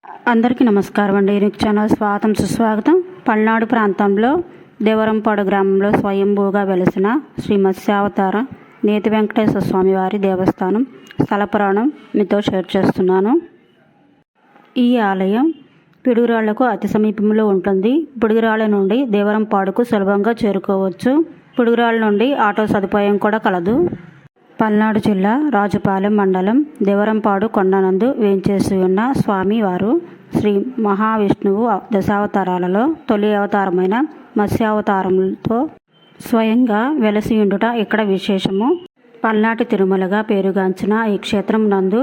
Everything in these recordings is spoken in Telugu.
అందరికీ నమస్కారం అండి. యూనిక్ ఛానల్ స్వాగతం సుస్వాగతం. పల్నాడు ప్రాంతంలో దేవరంపాడు గ్రామంలో స్వయంభూగా వెలిసిన శ్రీ మత్స్యావతార నేతి వెంకటేశ్వర స్వామి వారి దేవస్థానం స్థల పురాణం మీతో షేర్ చేస్తున్నాను. ఈ ఆలయం పిడుగురాళ్లకు అతి సమీపంలో ఉంటుంది. పిడుగురాళ్ల నుండి దేవరంపాడుకు సులభంగా చేరుకోవచ్చు. పిడుగురాళ్ల నుండి ఆటో సదుపాయం కూడా కలదు. పల్నాడు జిల్లా రాజుపాలెం మండలం దేవరంపాడు కొండనందు వేంచేసి ఉన్న స్వామివారు శ్రీ మహావిష్ణువు దశావతారాలలో తొలి అవతారమైన మత్స్యావతారంతో స్వయంగా వెలసియుండుట ఇక్కడ విశేషము. పల్నాటి తిరుమలగా పేరుగాంచిన ఈ క్షేత్రం నందు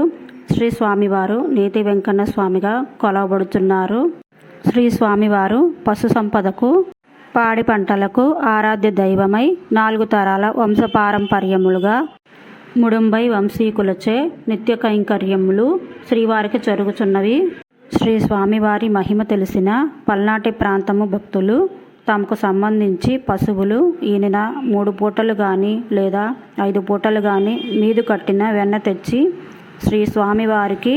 శ్రీ స్వామివారు నేతి వెంకన్న స్వామిగా కొలవబడుతున్నారు. శ్రీ స్వామివారు పశు సంపదకు పాడి పంటలకు ఆరాధ్య దైవమై 4 తరాల వంశపారంపర్యములుగా ముడుంబై వంశీకులచే నిత్య కైంకర్యములు శ్రీవారికి జరుగుతున్నవి. శ్రీ స్వామివారి మహిమ తెలిసిన పల్నాటి ప్రాంతము భక్తులు తమకు సంబంధించి పశువులు ఈనిన 3 పూటలు కానీ లేదా 5 పూటలు కానీ మీదు కట్టిన వెన్న తెచ్చి శ్రీ స్వామివారికి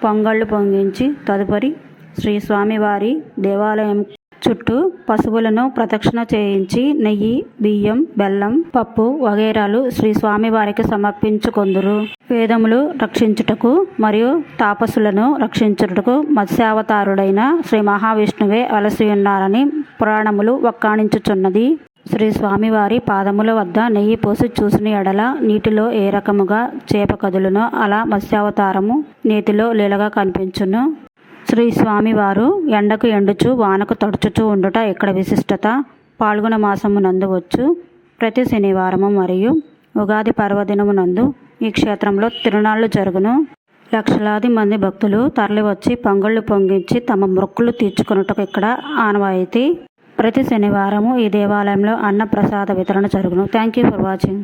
పొంగళ్ళు పొంగించి తదుపరి శ్రీ స్వామివారి దేవాలయం చుట్టూ పశువులను ప్రదక్షిణ చేయించి నెయ్యి, బియ్యం, బెల్లం, పప్పు వగైరాలు శ్రీ స్వామివారికి సమర్పించుకొందురు. వేదములు రక్షించుటకు మరియు తాపసులను రక్షించుటకు మత్స్యావతారుడైన శ్రీ మహావిష్ణువే అలసి ఉన్నారని పురాణములు వక్కాణించుచున్నది. శ్రీ స్వామివారి పాదముల వద్ద నెయ్యి పోసి చూసిన ఎడల నీటిలో ఏ రకముగా చేప కదులునో అలా మత్స్యావతారము నేతిలో లీలగా కనిపించును. శ్రీ స్వామివారు ఎండకు ఎండుచు వానకు తడుచుచూ ఉండుట ఇక్కడ విశిష్టత. పాల్గొన మాసము నందు వచ్చు ప్రతి శనివారము మరియు ఉగాది పర్వదినము నందు ఈ క్షేత్రంలో తిరునాళ్లు జరుగును. లక్షలాది మంది భక్తులు తరలివచ్చి పొంగళ్ళు పొంగించి తమ మొక్కులు తీర్చుకొనుటకు ఇక్కడ ఆనవాయితీ. ప్రతి శనివారము ఈ దేవాలయంలో అన్న ప్రసాద వితరణ జరుగును. Thank you for watching.